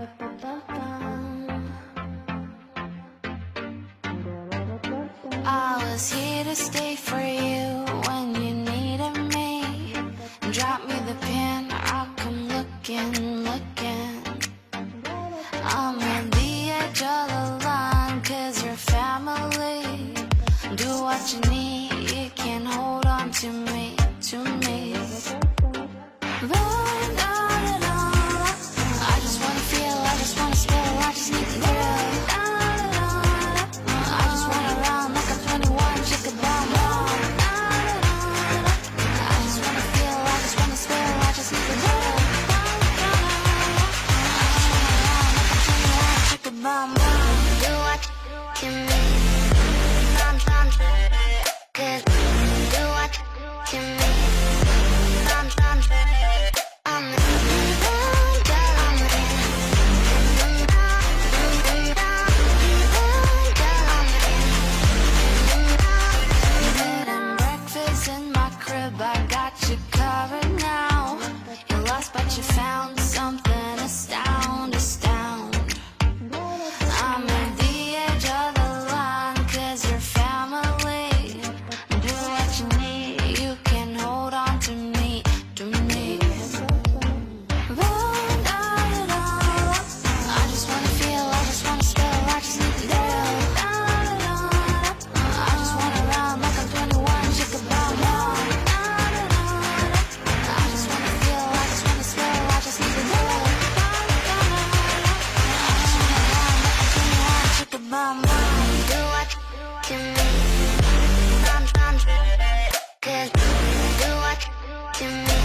I was here to stay for you when you needed me. Drop me the pin, I'll come looking, looking. I'm at the edge of the line, cause you're family. Do what you need, you can hold on to me, to me. I just wanna feel, I just wanna spill, I just need to thrill. I just wanna run like I'm 21, shake a bomb bomb. I just wanna feel, I just wanna spill, I just need to thrill. I just wanna run like I'm 21, shake a bomb bomb. Do what you mean, cause do what you mean, I got you covered now. You're lost but you found something astound, astound. I'm at the edge of the line, cause you're family. Do what you need, you can hold on to me, to me. I just wanna feel, I just wanna spill, I just need to thrill. I just wanna run like I'm 21, shake a bomb bomb. Mom, do what you mean, cause do what you mean,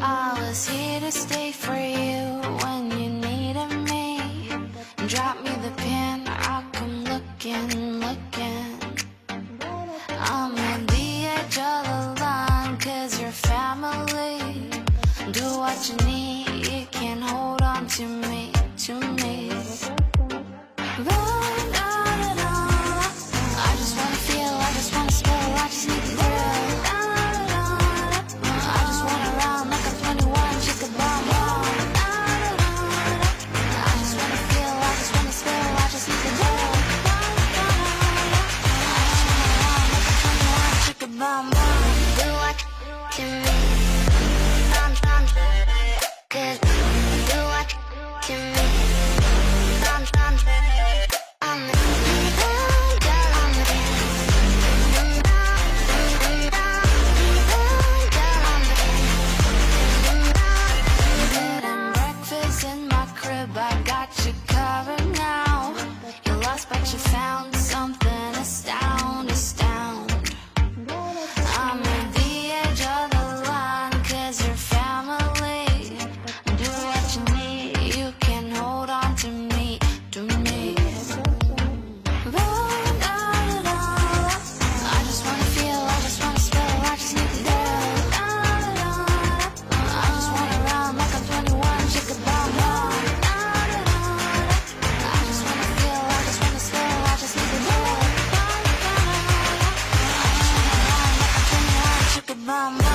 I was here to stay for you when you needed me. Drop me the pin, I'll come looking, looking. I'm at the edge of the line, cause you're family. Do what you need, you can hold on to me, to me. I just wanna feel, I just wanna spill, I just need to thrill. I just wanna run like I'm 21, shake a bomb bomb. I just wanna feel, I just wanna spill, I just need to thrill. I just wanna run like I'm 21, shake a bomb bomb. Do what you mean, cause do what you mean. I got you covered now. You're lost but you found something astound, astound. I'm at the edge of the line, cause you're family. Do what you need, you can hold on to me, to me. I just wanna feel, I just wanna spill, I just need to thrill. I just wanna run like I'm 21, shake a bomb bomb. Mama.